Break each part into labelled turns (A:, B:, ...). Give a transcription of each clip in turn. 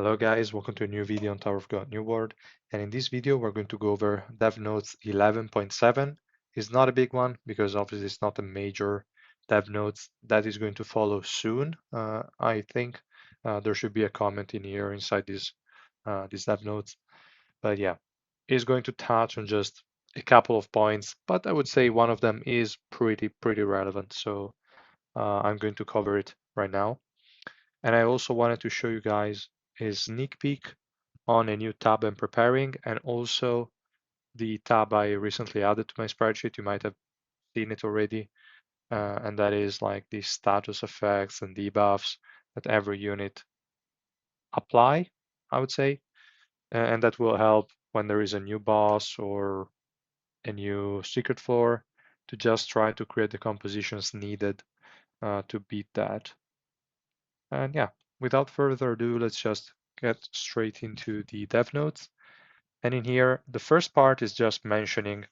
A: Hello guys, welcome to a new video on Tower of God New World. And in this video, we're going to go over DevNotes 11.7. It's not a big one because obviously it's not a major DevNotes that is going to follow soon. I think there should be a comment in here inside this DevNotes. But yeah, it's going to touch on just a couple of points, but I would say one of them is pretty relevant. So I'm going to cover it right now. And I also wanted to show you guys a sneak peek on a new tab I'm preparing, and also the tab I recently added to my spreadsheet. You might have seen it already, and that is like the status effects and debuffs that every unit apply, I would say, and that will help when there is a new boss or a new secret floor to just try to create the compositions needed to beat that. And yeah, without further ado, let's just get straight into the dev notes. And in here, the first part is just mentioning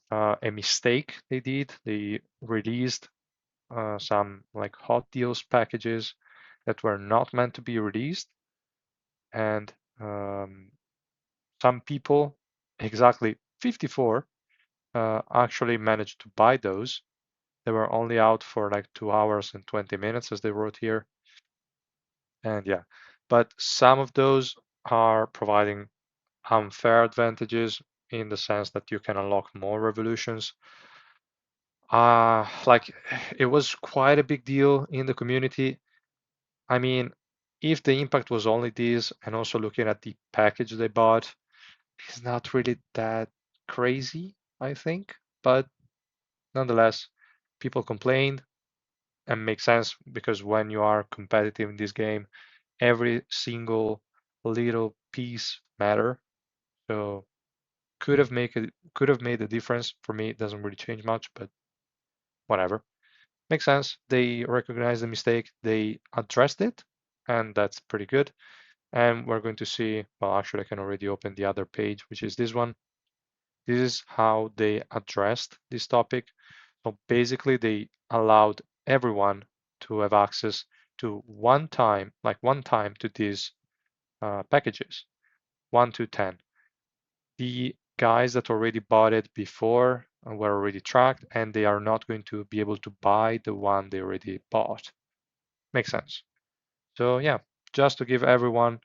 A: a mistake they did. They released some like hot deals packages that were not meant to be released. And some people, exactly 54, actually managed to buy those. They were only out for like 2 hours and 20 minutes, as they wrote here. And yeah, but some of those are providing unfair advantages in the sense that you can unlock more revolutions. Like it was quite a big deal in the community. I mean, if the impact was only this, and also looking at the package they bought, it's not really that crazy, I think. But nonetheless, people complained and makes sense because when you are competitive in this game, every single little piece matter. So could have made a difference. For me, it doesn't really change much, but whatever. Makes sense. They recognized the mistake, they addressed it, and that's pretty good. And we're going to see, well, actually, I can already open the other page, which is this one. This is how they addressed this topic. So basically, they allowed everyone to have access to one time to these packages, 1 to 10. The guys that already bought it before were already tracked, and they are not going to be able to buy the one they already bought. Makes sense. So yeah, just to give everyone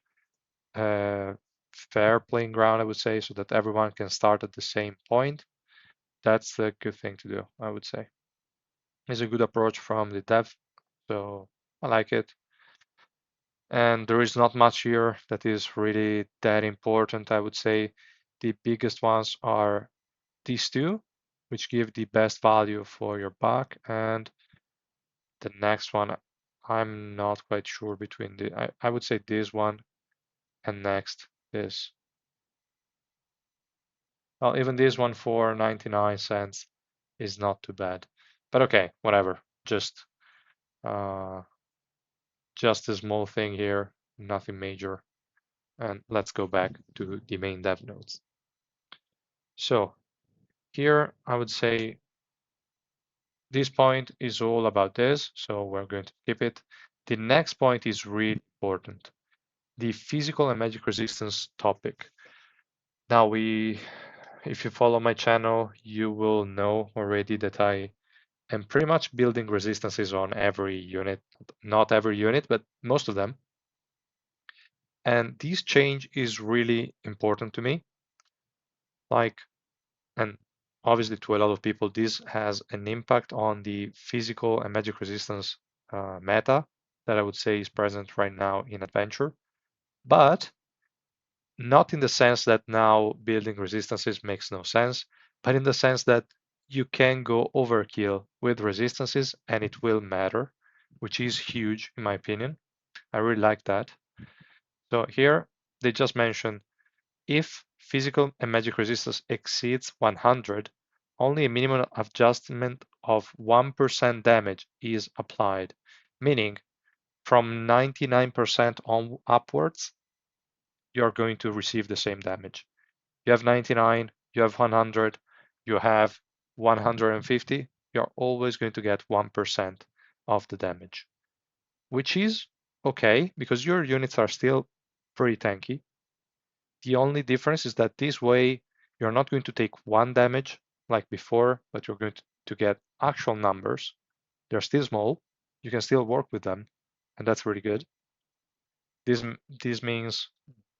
A: a fair playing ground, I would say, so that everyone can start at the same point. That's a good thing to do, I would say. It's a good approach from the dev, so I like it. And there is not much here that is really that important, I would say. The biggest ones are these two, which give the best value for your buck, and the next one, I'm not quite sure between I would say this one and next this. Well, even this one for 99 cents is not too bad. But okay, whatever. Uh, just a small thing here, nothing major. And let's go back to the main dev notes. So here I would say this point is all about this, so we're going to skip it. The next point is really important. The physical and magic resistance topic. Now if you follow my channel, you will know already that I am pretty much building resistances on every unit, not every unit, but most of them. And this change is really important to me. And obviously to a lot of people, this has an impact on the physical and magic resistance meta that I would say is present right now in Adventure. But not in the sense that now building resistances makes no sense, but in the sense that you can go overkill with resistances and it will matter, which is huge in my opinion. I really like that. So here they just mentioned if physical and magic resistance exceeds 100, only a minimum adjustment of 1% damage is applied, meaning from 99% on upwards, you're going to receive the same damage. You have 99, you have 100, you have 150, you're always going to get 1% of the damage, which is okay because your units are still pretty tanky. The only difference is that this way you're not going to take one damage like before, but you're going to get actual numbers. They're still small. You can still work with them, and that's really good. This means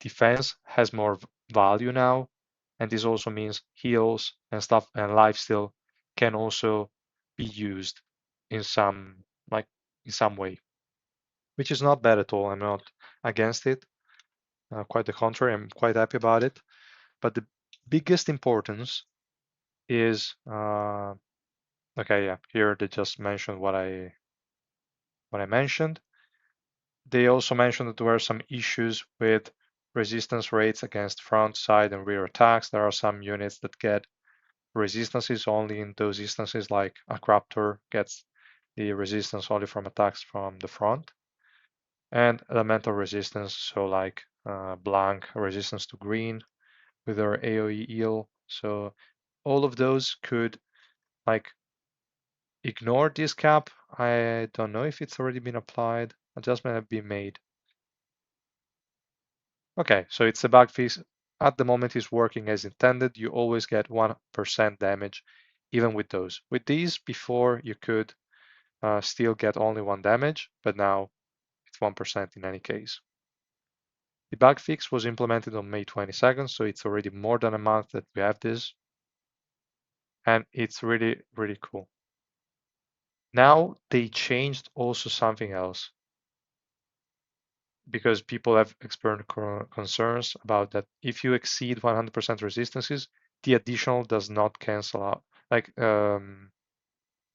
A: defense has more value now, and this also means heals and stuff and lifesteal can also be used in some in some way, which is not bad at all. I'm not against it. Quite the contrary, I'm quite happy about it. But the biggest importance is okay, yeah. Here they just mentioned what I mentioned. They also mentioned that there were some issues with resistance rates against front, side, and rear attacks. There are some units that get resistances only in those instances, like a Craptor gets the resistance only from attacks from the front, and elemental resistance, so like blank resistance to green with their AoE heal. So all of those could like ignore this cap. I don't know if it's already been applied. Adjustment have been made. Okay, so it's a bug fix. At the moment it's working as intended. You always get 1% damage even with those. With these, before you could still get only 1 damage, but now it's 1% in any case. The bug fix was implemented on May 22nd, so it's already more than a month that we have this. And it's really, really cool. Now they changed also something else, because people have experienced concerns about that if you exceed 100% resistances, the additional does not cancel out.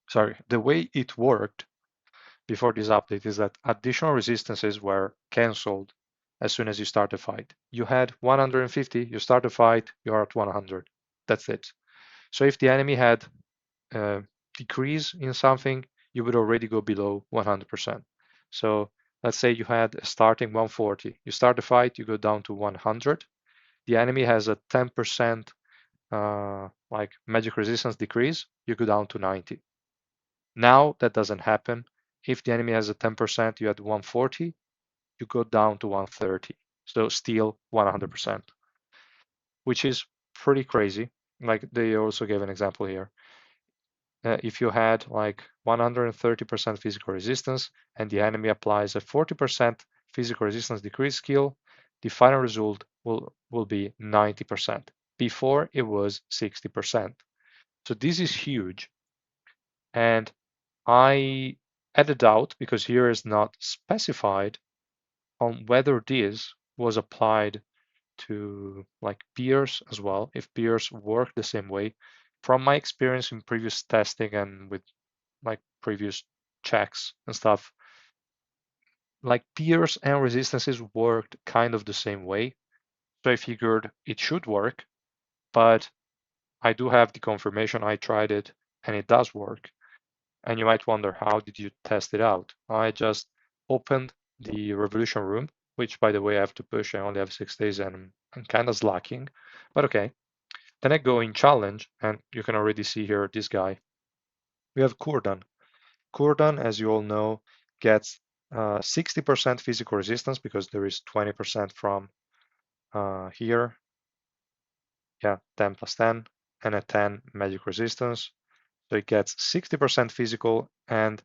A: Sorry, the way it worked before this update is that additional resistances were canceled as soon as you start the fight. You had 150, you start the fight, you are at 100. That's it. So if the enemy had decrease in something, you would already go below 100%. So let's say you had a starting 140. You start the fight, you go down to 100. The enemy has a 10% like magic resistance decrease, you go down to 90. Now that doesn't happen. If the enemy has a 10%, you had 140, you go down to 130. So still 100%, which is pretty crazy. Like they also gave an example here. If you had like 130% physical resistance and the enemy applies a 40% physical resistance decrease skill, the final result will be 90%. Before it was 60%. So this is huge. And I had a doubt because here is not specified on whether this was applied to like peers as well, if peers work the same way. From my experience in previous testing and with like previous checks and stuff, like peers and resistances worked kind of the same way. So I figured it should work, but I do have the confirmation. I tried it and it does work. And you might wonder, how did you test it out? I just opened the Revolution room, which by the way, I have to push. I only have 6 days and I'm kind of slacking, but okay. Then I go in challenge and you can already see here this guy. We have Kurdan. Kurdan, as you all know, gets 60% physical resistance because there is 20% from here. Yeah, 10 plus 10 and a 10 magic resistance. So it gets 60% physical and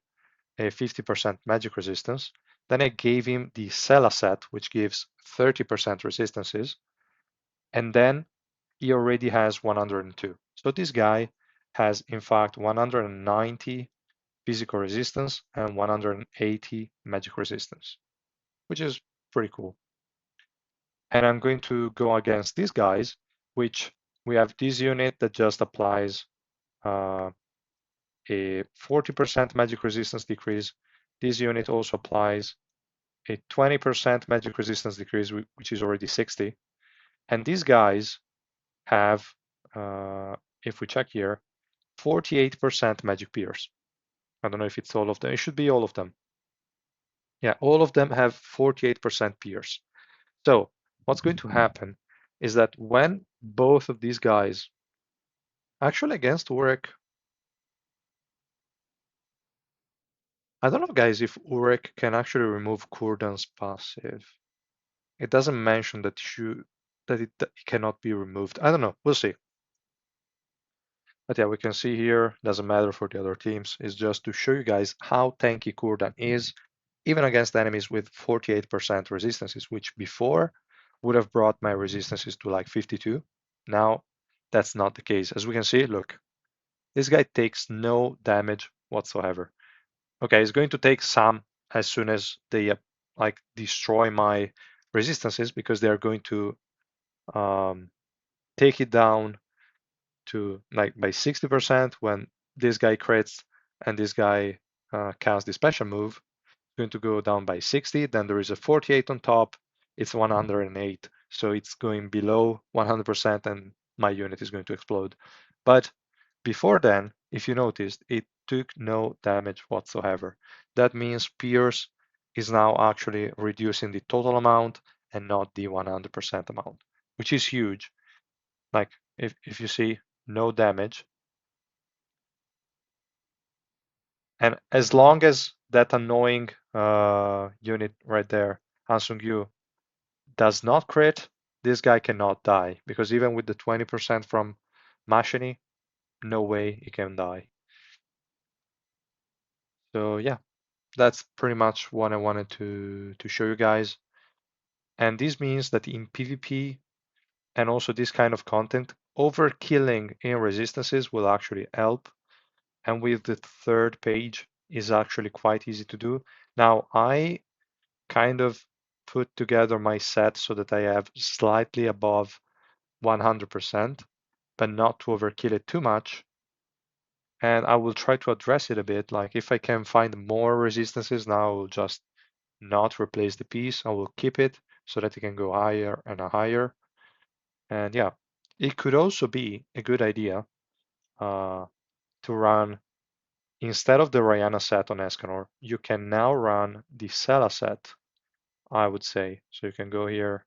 A: a 50% magic resistance. Then I gave him the Sela set, which gives 30% resistances. And then he already has 102. So this guy has, in fact, 190 physical resistance and 180 magic resistance, which is pretty cool. And I'm going to go against these guys, which we have this unit that just applies a 40% magic resistance decrease. This unit also applies a 20% magic resistance decrease, which is already 60. And these guys have, if we check here, 48% magic pierce. I don't know if it's all of them. It should be all of them. Yeah, all of them have 48% pierce. So what's going to happen is that when both of these guys, actually against Urek, I don't know, guys, if Urek can actually remove Kurdan's passive. It doesn't mention that it cannot be removed. I don't know. We'll see. But yeah, we can see here, doesn't matter for the other teams. It's just to show you guys how tanky Kurdan is, even against enemies with 48% resistances, which before would have brought my resistances to like 52. Now that's not the case. As we can see, look, this guy takes no damage whatsoever. Okay, it's going to take some as soon as they like destroy my resistances because they're going to take it down to like by 60% when this guy crits and this guy casts the special move. It's going to go down by 60. Then there is a 48 on top. It's 108. So it's going below 100% and my unit is going to explode. But before then, if you noticed, it took no damage whatsoever. That means Pierce is now actually reducing the total amount and not the 100% amount, which is huge. Like if you see no damage, and as long as that annoying unit right there, Hansung Yu, does not crit, this guy cannot die because even with the 20% from Mashini, no way he can die. So yeah, that's pretty much what I wanted to show you guys. And this means that in PvP and also this kind of content, overkilling in resistances will actually help. And with the third page is actually quite easy to do. Now I kind of put together my set so that I have slightly above 100%, but not to overkill it too much. And I will try to address it a bit. Like if I can find more resistances now, I will just not replace the piece. I will keep it so that it can go higher and higher. And yeah, it could also be a good idea to run, instead of the Rihanna set on Escanor, you can now run the Sela set, I would say. So you can go here,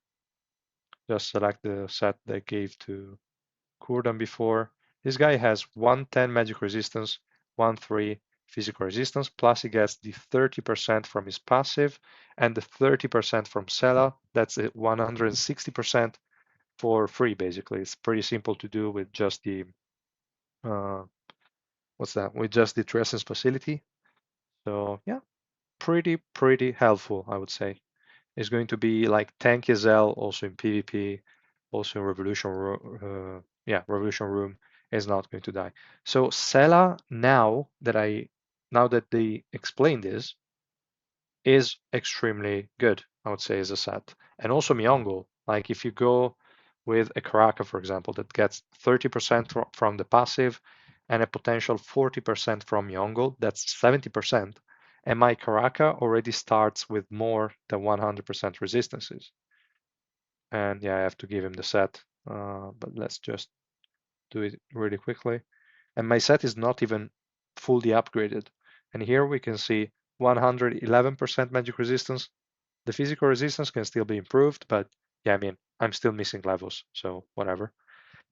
A: just select the set they gave to Kurdan before. This guy has 110 magic resistance, 1-3 physical resistance, plus he gets the 30% from his passive and the 30% from Sela. That's 160% for free, basically. It's pretty simple to do with just the, uh, what's that? With just the Trescence facility. So yeah, pretty helpful, I would say. It's going to be like tank as well, also in PvP, also in Revolution Room is not going to die. So Sela, now that they explained this, is extremely good, I would say, as a set. And also Miongo, like if you go with a Karaka, for example, that gets 30% from the passive and a potential 40% from Miongo, that's 70%. And my Karaka already starts with more than 100% resistances. And yeah, I have to give him the set, but let's just do it really quickly. And my set is not even fully upgraded. And here we can see 111% magic resistance. The physical resistance can still be improved, but yeah, I mean, I'm still missing levels, so whatever.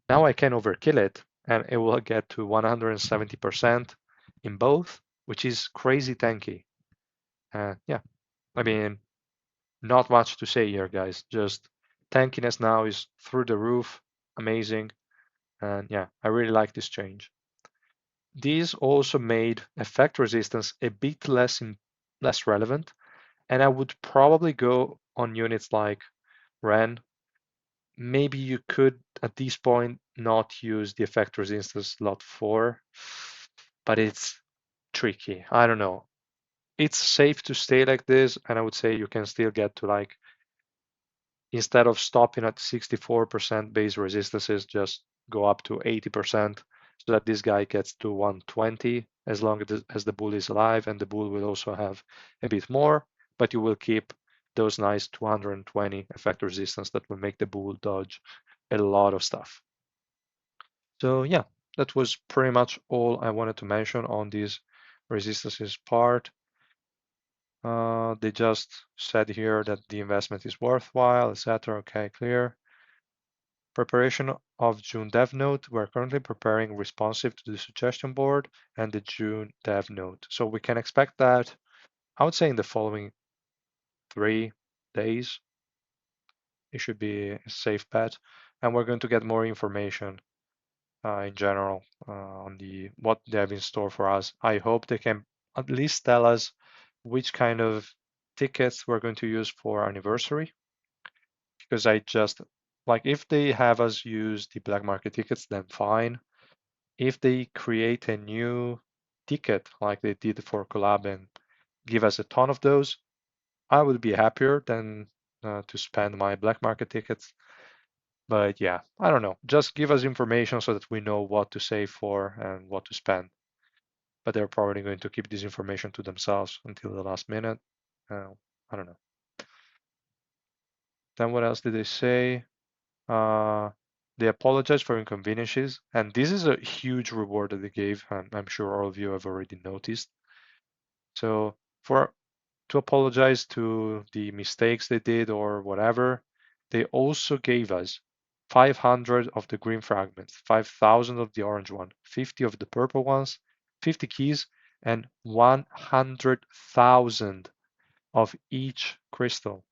A: Now I can overkill it, and it will get to 170% in both, which is crazy tanky. Yeah, I mean, not much to say here, guys. Just tankiness now is through the roof, amazing. And yeah, I really like this change. These also made effect resistance a bit less relevant, and I would probably go on units like Ren. Maybe you could at this point not use the effect resistance slot 4, but it's tricky. I don't know. It's safe to stay like this, and I would say you can still get to like, instead of stopping at 64% base resistances, just go up to 80% so that this guy gets to 120 as long as the bull is alive, and the bull will also have a bit more, but you will keep those nice 220 effect resistance that will make the bull dodge a lot of stuff. So yeah, that was pretty much all I wanted to mention on this resistances part. They just said here that the investment is worthwhile, etc. Okay, clear. Preparation of June dev note. We're currently preparing responsive to the suggestion board and the June dev note. So we can expect that, I would say, in the following 3 days. it should be a safe bet. And we're going to get more information in general on what they have in store for us. I hope they can at least tell us which kind of tickets we're going to use for anniversary. Because I just like if they have us use the black market tickets, then fine. If they create a new ticket like they did for collab and give us a ton of those, I would be happier than to spend my black market tickets. But yeah, I don't know. Just give us information so that we know what to save for and what to spend. But they're probably going to keep this information to themselves until the last minute. I don't know. Then what else did they say? Uh, they apologize for inconveniences, and this is a huge reward that they gave, and I'm sure all of you have already noticed. So for to apologize to the mistakes they did or whatever, they also gave us 500 of the green fragments, 5,000 of the orange one, 50 of the purple ones, 50 keys, and 100,000 of each crystal.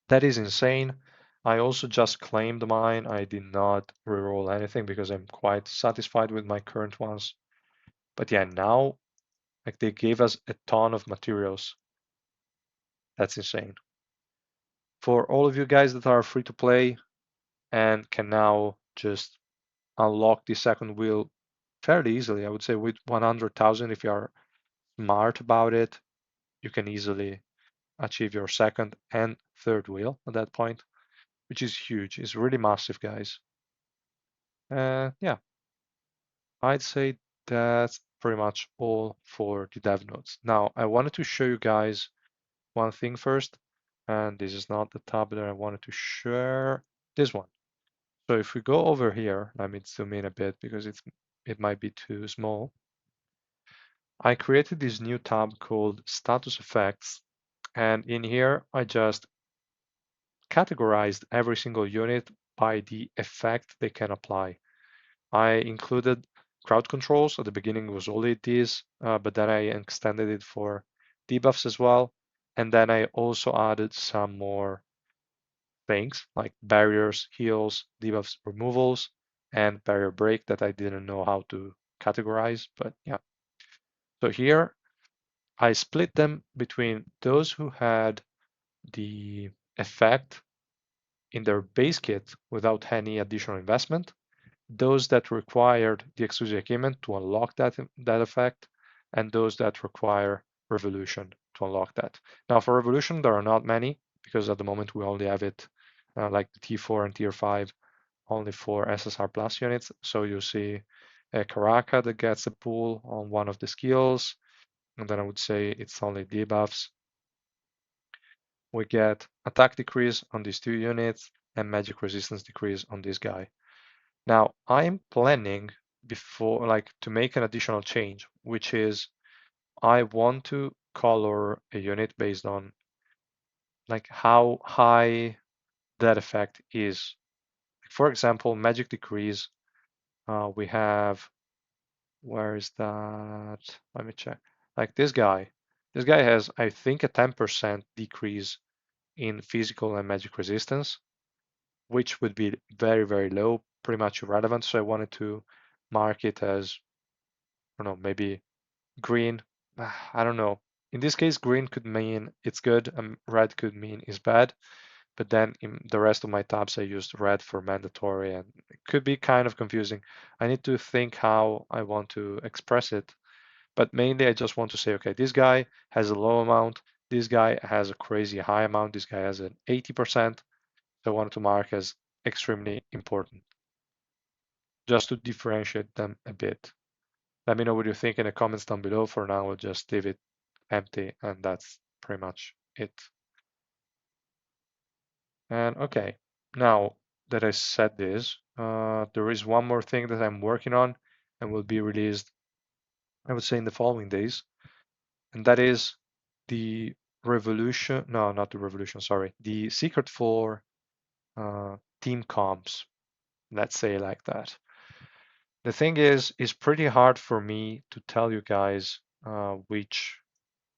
A: That is insane. I also just claimed mine. I did not reroll anything because I'm quite satisfied with my current ones. But yeah, now like they gave us a ton of materials. That's insane. For all of you guys that are free to play and can now just unlock the second wheel fairly easily, I would say with 100,000, if you are smart about it, you can easily achieve your second and third wheel at that point, which is huge. It's really massive, guys. Yeah, I'd say that's pretty much all for the dev notes. Now, I wanted to show you guys one thing first, and this is not the tab that I wanted to share, this one. So if we go over here, let me zoom in a bit because it might be too small. I created this new tab called Status Effects, and in here I just categorized every single unit by the effect they can apply. I included crowd controls. At the beginning it was only these, but then I extended it for debuffs as well. And then I also added some more things like barriers, heals, debuffs, removals, and barrier break that I didn't know how to categorize. But yeah. So here I split them between those who had the effect in their base kit without any additional investment, those that required the exclusive achievement to unlock that effect, and those that require Revolution to unlock that. Now for Revolution, there are not many because at the moment we only have it like the T4 and Tier 5 only for SSR Plus units. So you see a Karaka that gets a pull on one of the skills, and then I would say it's only debuffs. We get attack decrease on these two units and magic resistance decrease on this guy. Now I'm planning before like to make an additional change, which is I want to color a unit based on like how high that effect is. For example, magic decrease, we have, where is that? Let me check. Like this guy. This guy has, I think, a 10% decrease in physical and magic resistance, which would be very, very low, pretty much irrelevant. So I wanted to mark it as, I don't know, maybe green. I don't know. In this case, green could mean it's good and red could mean it's bad. But then in the rest of my tabs, I used red for mandatory and it could be kind of confusing. I need to think how I want to express it. But mainly I just want to say, okay, this guy has a low amount. This guy has a crazy high amount. This guy has an 80%. So I wanted to mark as extremely important just to differentiate them a bit. Let me know what you think in the comments down below. For now, we'll just leave it empty, and that's pretty much it. And okay, now that I said this, there is one more thing that I'm working on and will be released, I would say, in the following days, and that is the revolution. No, not the revolution. Sorry, the secret for team comps. Let's say it like that. The thing is, it's pretty hard for me to tell you guys which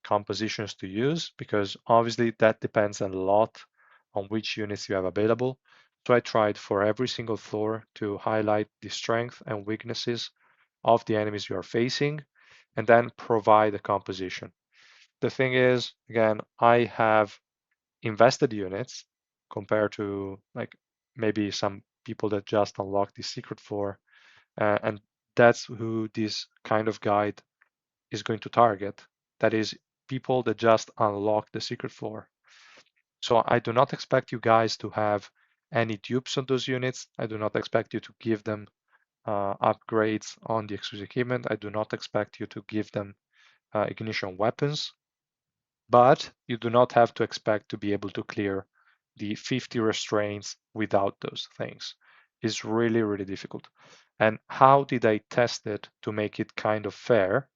A: compositions to use because obviously that depends a lot on which units you have available. So I tried for every single floor to highlight the strength and weaknesses of the enemies you are facing and then provide a composition. The thing is, again, I have invested units compared to like maybe some people that just unlock the secret floor, and that's who this kind of guide is going to target. That is people that just unlock the secret floor. So I do not expect you guys to have any dupes on those units. I do not expect you to give them upgrades on the exclusive equipment. I do not expect you to give them ignition weapons, but you do not have to expect to be able to clear the 50 restraints without those things. It's really, really difficult. And how did I test it to make it kind of fair?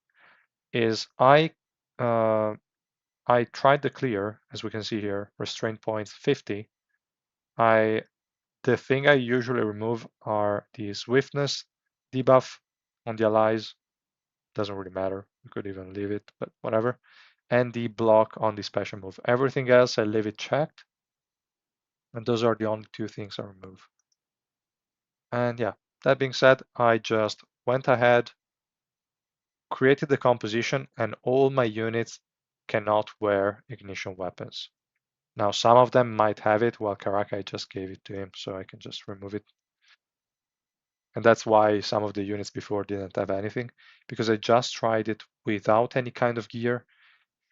A: Is I tried the clear, as we can see here, restraint points 50. The thing I usually remove are the swiftness debuff on the allies. Doesn't really matter. You could even leave it, but whatever. And the block on the special move. Everything else I leave it checked. And those are the only two things I remove. And yeah, that being said, I just went ahead, created the composition, and all my units cannot wear ignition weapons. Now, some of them might have it, while Karaka, I just gave it to him, so I can just remove it. And that's why some of the units before didn't have anything, because I just tried it without any kind of gear.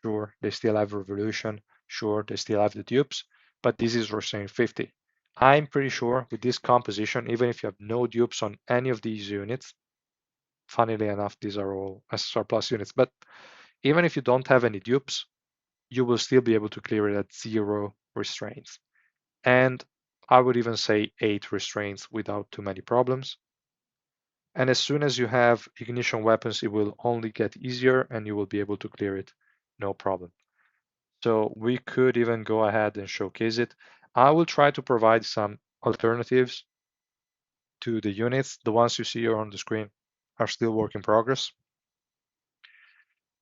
A: Sure, they still have Revolution. Sure, they still have the dupes, but this is restraint 50. I'm pretty sure with this composition, even if you have no dupes on any of these units, funnily enough, these are all SSR plus units, but even if you don't have any dupes, you will still be able to clear it at 0 restraints. And I would even say 8 restraints without too many problems. And as soon as you have ignition weapons, it will only get easier and you will be able to clear it, no problem. So we could even go ahead and showcase it. I will try to provide some alternatives to the units. The ones you see here on the screen are still work in progress.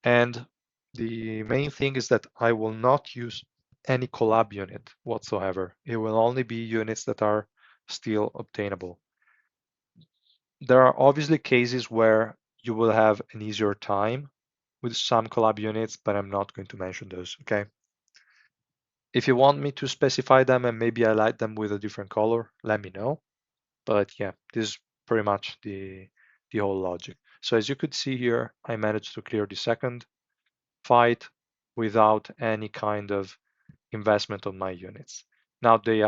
A: And the main thing is that I will not use any collab unit whatsoever. It will only be units that are still obtainable. There are obviously cases where you will have an easier time with some collab units, but I'm not going to mention those, okay? If you want me to specify them and maybe I light them with a different color, let me know. But yeah, this is pretty much the whole logic. So as you could see here, I managed to clear the second fight without any kind of investment on my units. Now they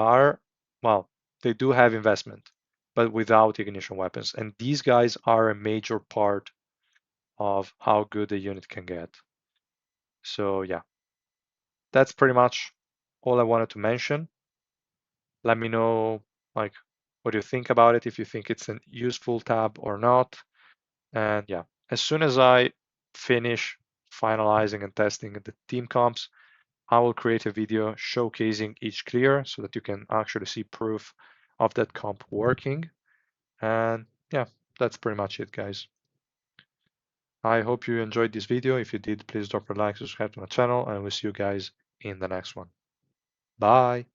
A: do have investment, but without ignition weapons. And these guys are a major part of how good a unit can get. So yeah, that's pretty much all I wanted to mention. Let me know like what you think about it, if you think it's a useful tab or not. And yeah, as soon as I finish finalizing and testing the team comps, I will create a video showcasing each clear so that you can actually see proof of that comp working. And yeah, that's pretty much it, guys. I hope you enjoyed this video. If you did, please drop a like, subscribe to my channel, and we'll see you guys in the next one. Bye.